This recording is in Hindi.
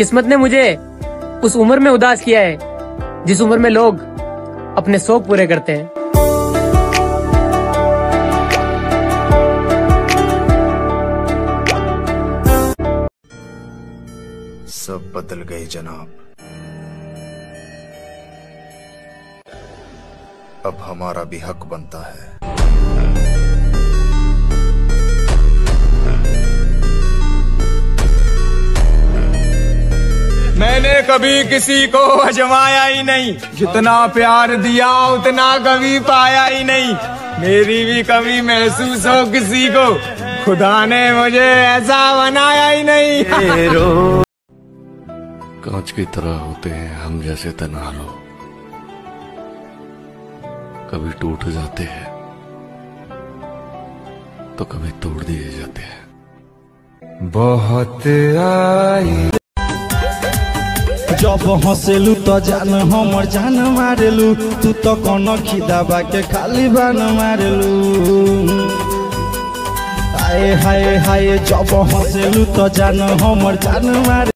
किस्मत ने मुझे उस उम्र में उदास किया है जिस उम्र में लोग अपने शौक पूरे करते हैं। सब बदल गए जनाब, अब हमारा भी हक बनता है। मैंने कभी किसी को आजमाया ही नहीं, जितना प्यार दिया उतना कभी पाया ही नहीं। मेरी भी कभी महसूस हो किसी को, खुदा ने मुझे ऐसा बनाया ही नहीं। कांच की तरह होते हैं हम जैसे तन्हा लोग, कभी टूट जाते हैं तो कभी तोड़ दिए जाते हैं। बहुत आई जब हंसेलू तो जान हमर जान मारेलू, तू तो कोनो खिदाबा के खाली बान मारेलू। हाय हाय हाय जब हंसेलू तो जान हमर जान मारे।